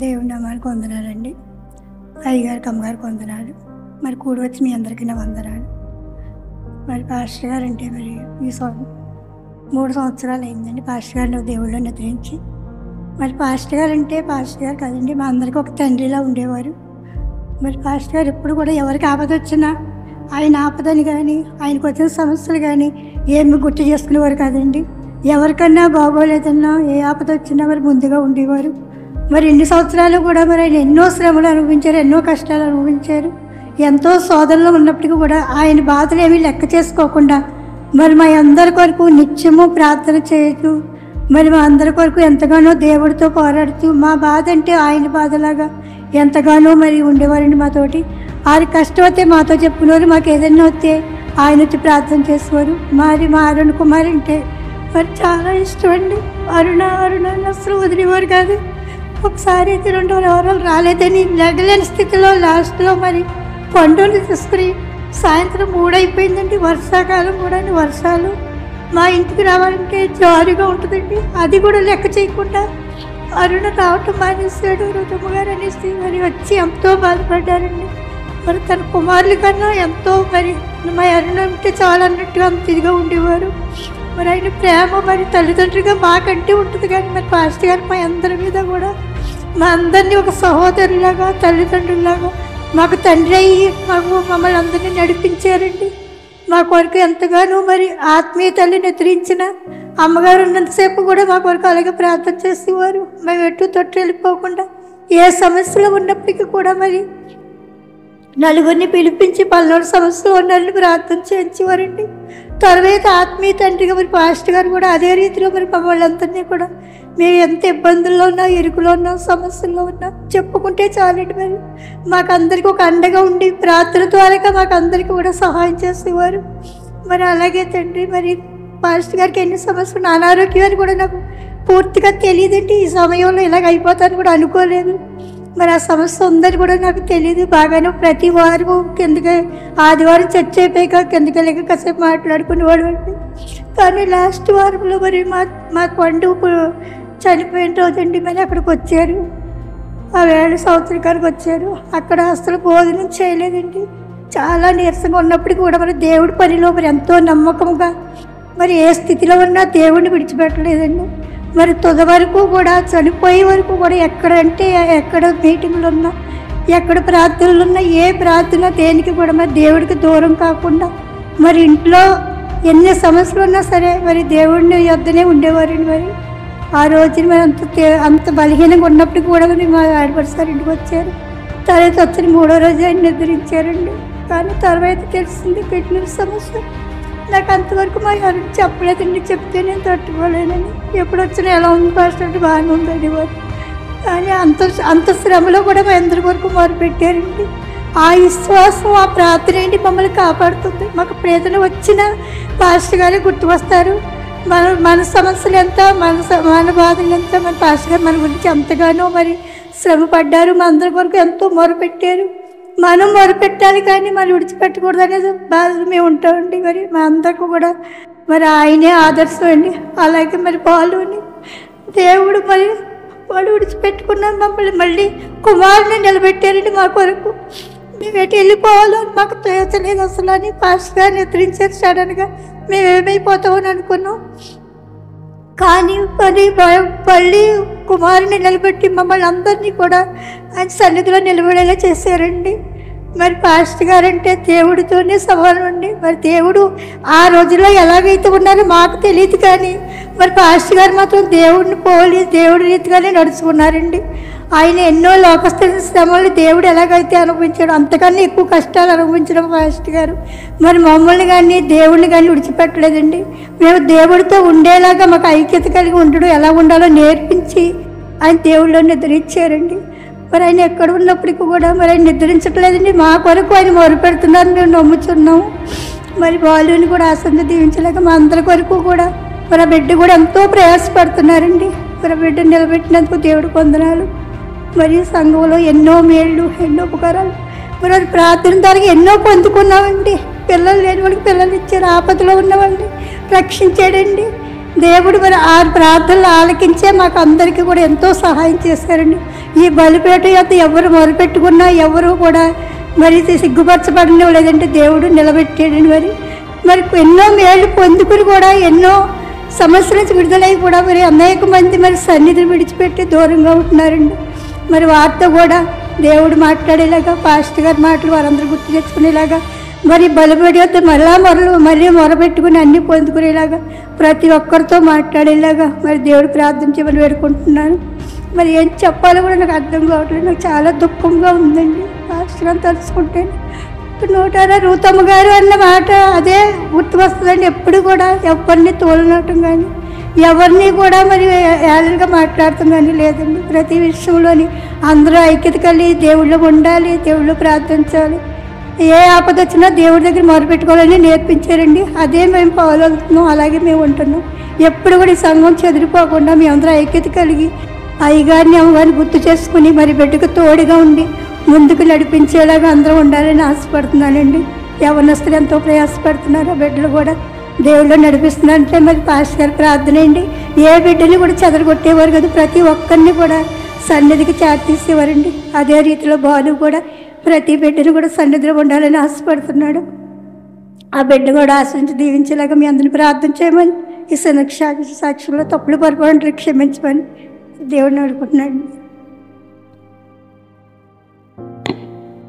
దేవుని నామానికి వందనాలండి. అయ్యగారికి అమ్మగారికి వందనాలు. మరి కూడి వచ్చి మీ అందరికీ నా వందనాలు. మరి పాస్టర్ గారు అంటే మరి ఈ 3 సంవత్సరాలు అయిందండి పాస్టర్ గారిని దేవుళ్ళో నిద్రించి. మరి పాస్టర్ గారు అంటే పాస్టర్ గారు కదండి, మా అందరికీ ఒక తండ్రిలా ఉండేవారు. మరి పాస్టర్ గారు ఎప్పుడు కూడా ఎవరికి ఆపద వచ్చినా ఆయన ఆపదని కానీ ఆయనకు వచ్చిన సమస్యలు కానీ ఏమి గుర్తు చేసుకునేవారు కాదండి. ఎవరికన్నా బాగోలేదన్నా ఏ ఆపద వచ్చినా మరి ముందుగా ఉండేవారు. మరి ఎన్ని సంవత్సరాలు కూడా మరి ఆయన ఎన్నో శ్రమలు అనుభవించారు, ఎన్నో కష్టాలు అనుభవించారు. ఎంతో సోదరులు ఉన్నప్పటికీ కూడా ఆయన బాధలు ఏమీ లెక్క చేసుకోకుండా మరి మా అందరి కొరకు నిత్యము ప్రార్థన చేయొచ్చు. మరి మా అందరి కొరకు ఎంతగానో దేవుడితో పోరాడుతూ మా బాధ అంటే ఆయన బాధలాగా ఎంతగానో మరి ఉండేవారండి మాతోటి. ఆయన కష్టం అయితే మాతో చెప్పుకునేవారు, మాకు ఏదైనా వస్తే ఆయన వచ్చి ప్రార్థన చేసేవారు. మరి మా అరుణ్ కుమార్ అంటే మరి చాలా ఇష్టం అండి. అరుణ అసలు వదిలేవారు కాదు. ఒకసారి అయితే 2 వారాలు రాలేదని లెగలేని స్థితిలో లాస్ట్లో మరి పండుని తీసుకుని సాయంత్రం 3 అయిపోయిందండి. వర్షాకాలం కూడా వర్షాలు మా ఇంటికి రావాలంటే జారుగా ఉంటుందండి. అది కూడా లెక్క చేయకుండా అరుణ రావటం మానేశాడు రుజమ్మగారు అనేసి మరి వచ్చి ఎంతో బాధపడ్డారండి. మరి తన కుమారుల కన్నా ఎంతో మరి మా అరుణ అంటే చాలా అన్నట్టుగా అంత ఇదిగా ఉండేవారు. మరి ఆయన ప్రేమ మరి తల్లిదండ్రులుగా మాకంటే ఉంటుంది, కానీ మరి పాస్టర్ గారు మా అందరి మీద కూడా మా అందరినీ ఒక సహోదరులాగా తల్లిదండ్రులాగా మాకు తండ్రి అయ్యి మమ్మల్ని అందరినీ నడిపించారండి. మా కొరకు ఎంతగానో మరి ఆత్మీయ తల్లిని ఎదిరించిన అమ్మగారు ఉన్నంతసేపు కూడా మా కొరకు అలాగే ప్రార్థన చేసేవారు. మేము ఎటు తొట్టు వెళ్ళిపోకుండా ఏ సమస్యలు ఉన్నప్పటికీ కూడా మరి నలుగురిని పిలిపించి పల్నాడు సమస్యలు ఉన్నన్ని ప్రార్థన చేయించేవారండి. తర్వాత ఆత్మీయ తండ్రిగా మరి పాస్టర్ గారు కూడా అదే రీతిలో మరి వాళ్ళందరినీ కూడా మేము ఎంత ఇబ్బందుల్లో ఉన్నా, ఇరుకులో ఉన్నా, సమస్యల్లో ఉన్నా చెప్పుకుంటే చాలండి. మరి మాకు అందరికీ ఒక అండగా ఉండి ప్రార్థన ద్వారా మాకు అందరికీ కూడా సహాయం చేసేవారు. మరి అలాగే తండ్రి మరి పాస్టర్ గారికి ఎన్ని సమస్యలు అనారోగ్యం అని కూడా నాకు పూర్తిగా తెలియదండి. ఈ సమయంలో ఇలాగ అయిపోతాను కూడా అనుకోలేదు. మరి ఆ సమస్య ఉందని కూడా నాకు తెలియదు. బాగానే ప్రతి వారం కిందకి ఆదివారం చర్చ అయిపోయాక కిందకి వెళ్ళక కాసేపు మాట్లాడుకునేవాడు అండి. కానీ లాస్ట్ వారంలో మరి మా పండు చనిపోయిన రోజండి మరి అక్కడికి వచ్చారు. ఆ వేళ సంవత్సరానికి వచ్చారు. అక్కడ అసలు భోజనం చేయలేదండి. చాలా నీరసంగా ఉన్నప్పటికీ కూడా మరి దేవుడి పనిలో మరి ఎంతో నమ్మకంగా మరి ఏ స్థితిలో ఉన్నా దేవుడిని విడిచిపెట్టలేదండి. మరి తుద వరకు కూడా చనిపోయే వరకు కూడా ఎక్కడ మీటింగ్లు ఉన్నా, ఎక్కడ ప్రార్థనలు ఉన్నా, ఏ ప్రార్థన దేనికి కూడా మరి దేవుడికి దూరం కాకుండా మరి ఇంట్లో ఎన్ని సమస్యలు ఉన్నా సరే మరి దేవుడిని యొద్దనే ఉండేవారండి. మరి ఆ రోజున మరి అంత బలహీనంగా ఉన్నప్పటికీ కూడా మరి మా ఆడపడిసారి ఇంటికి వచ్చారు. తర్వాత వచ్చిన 3వ రోజు ఆయన నిద్రించారండి. కానీ తర్వాత తెలిసింది కిడ్నీ సమస్య. నాకు అంతవరకు మా ఎవరికి చెప్పలేదండి. చెప్తే నేను తట్టుకోలేనని. ఎప్పుడు వచ్చినా ఎలా ఉంది ఫస్ట్ అంటే బాగానే ఉందండి వారు. కానీ అంత శ్రమలో కూడా మా అందరి వరకు మొదలుపెట్టారండి. ఆ విశ్వాసం, ఆ ప్రార్థన ఏంటి మమ్మల్ని కాపాడుతుంది. మాకు ప్రేరణ వచ్చిన పాస్టర్ గారే గుర్తుకొస్తారు. మన సమస్యలు ఎంత, మన బాధలు ఎంత, మన పాస్టర్ గారు మన గురించి ఎంతగానో మరి శ్రమ పడ్డారు. మా అందరి వరకు ఎంతో మొరపెట్టారు. మనం మొరపెట్టాలి కానీ మరి విడిచిపెట్టకూడదు అనేది బాధలు మేము ఉంటామండి. మరి మా అందరికీ కూడా మరి ఆయనే ఆదర్శం అండి. అలాగే మరి పాలుని దేవుడు మరి వాడు విడిచిపెట్టుకున్నాం మమ్మల్ని మళ్ళీ కుమారుని నిలబెట్టారండి మా కొరకు. మేము ఎటు వెళ్ళిపోవాలో మాకు తోచలేదు అసలు అని పాస్టర్ గారిని ఎదిరించారు. సడన్గా మేము ఏమైపోతామని అనుకున్నాం. కానీ మళ్ళీ కుమారుని నిలబెట్టి మమ్మల్ని అందరినీ కూడా ఆయన సన్నిధిలో నిలబడేలా చేశారండి. మరి పాస్టర్ గారంటే దేవుడితోనే సమానం అండి. మరి దేవుడు ఆ రోజుల్లో ఎలాగైతే ఉన్నారో మాకు తెలియదు, కానీ మరి పాస్టర్ గారు మాత్రం దేవుడిని పోలి దేవుడి రీతిగానే నడుచుకున్నారండి. ఆయన ఎన్నో లోకస్థ శ్రమలు దేవుడు ఎలాగైతే అనుభవించాడు అంతకన్నా ఎక్కువ కష్టాలు అనుభవించడం పాస్టర్ గారు. మరి మమ్మల్ని కానీ దేవుడిని కానీ విడిచిపెట్టలేదండి. మేము దేవుడితో ఉండేలాగా మాకు ఐక్యత కలిగి ఉండడం ఎలా ఉండాలో నేర్పించి ఆయన దేవుళ్ళో నిద్రించారండి. మరి ఆయన ఎక్కడ ఉన్నప్పటికీ కూడా మరి ఆయన నిద్రించట్లేదండి. మా కొరకు ఆయన మొరపెడుతున్నారు, మేము నమ్ముచున్నాము. మరి బాలుని కూడా ఆసంగా దీవించలేక మా అందరి కొరకు కూడా మరి ఆ బిడ్డ కూడా ఎంతో ప్రయాసపడుతున్నారండి. మరి ఆ బిడ్డను నిలబెట్టినందుకు దేవుడికి వందనాలు. మరి సంఘంలో ఎన్నో మేళ్ళు, ఎన్నో ఉపకారాలు మరి అది ప్రార్థన ద్వారా ఎన్నో పొందుకున్నామండి. పిల్లలు లేని వాళ్ళకి పిల్లలు ఇచ్చారు, ఆపదలో ఉన్నవాళ్ళని రక్షించాడండి. దేవుడు మరి ఆ ప్రార్థనలు ఆలకించే మాకు అందరికీ కూడా ఎంతో సహాయం చేశారండి. ఈ బలిపేట యొక్క ఎవరు మొరపెట్టుకున్నా ఎవరు కూడా మరి సిగ్గుపరచబడిన లేదంటే దేవుడు నిలబెట్టాడండి. మరి ఎన్నో మేళ్ళు పొందుకుని కూడా ఎన్నో సమస్యల నుంచి విడుదలై కూడా మరి అనేక మంది మరి సన్నిధిని విడిచిపెట్టి దూరంగా ఉంటున్నారండి. మరి వారితో కూడా దేవుడు మాట్లాడేలాగా, పాస్టర్ గారి మాటలు వారందరూ గుర్తు తెచ్చుకునేలాగా, మరి బలిపేట యొక్క మళ్ళీ మొరపెట్టుకుని అన్నీ పొందుకునేలాగా ప్రతి ఒక్కరితో మాట్లాడేలాగా మరి దేవుడు ప్రార్థన చేయమని వేడుకుంటున్నాను. మరి ఏం చెప్పాలో కూడా నాకు అర్థం కావట్లేదు. నాకు చాలా దుఃఖంగా ఉందండి పాస్టర్ అని తలుచుకుంటే. నోటారా రూతమ్మ గారు అన్న మాట అదే గుర్తు వస్తుందండి. ఎప్పుడు కూడా ఎవరిని తోలనటం కానీ ఎవరిని కూడా మరి ఏళ్ళగా మాట్లాడటం కానీ లేదండి. ప్రతి విషయంలోని అందరూ ఐక్యత కలిగి దేవుళ్ళు ఉండాలి, దేవుళ్ళు ప్రార్థించాలి, ఏ ఆపద వచ్చినా దేవుడి దగ్గర మొరపెట్టుకోవాలని నేర్పించారండి. అదే మేము ఫాలో అవుతున్నాం, అలాగే మేము ఉంటున్నాం. ఎప్పుడు కూడా ఈ సంఘం చెదిరిపోకుండా మేమందరూ ఐక్యత కలిగి అయ్యగారిని అమ్మగారిని గుర్తు చేసుకుని మరి బిడ్డకు తోడుగా ఉండి ముందుకు నడిపించేలాగా అందరూ ఉండాలని ఆశపడుతున్నానండి. యవ్వనస్తులు ఎంతో ప్రయాసపడుతున్నారు, ఆ బిడ్డలు కూడా దేవుళ్ళు నడిపిస్తున్నారంటే మరి పాస్టర్ గారి ప్రార్థన అండి. ఏ బిడ్డని కూడా చెదరగొట్టేవారు కదా, ప్రతి ఒక్కరిని కూడా సన్నిధికి చేర్తీసేవారండి. అదే రీతిలో బాలు కూడా ప్రతి బిడ్డని కూడా సన్నిధిలో ఉండాలని ఆశపడుతున్నాడు. ఆ బిడ్డ కూడా ఆశించి దీవించేలాగా మీ అందరిని ప్రార్థన చేయమని, ఈ సాక్షుల్లో తప్పులు పొరపాటు క్షమించమని దేవుడిని అడుగుతున్నాడు.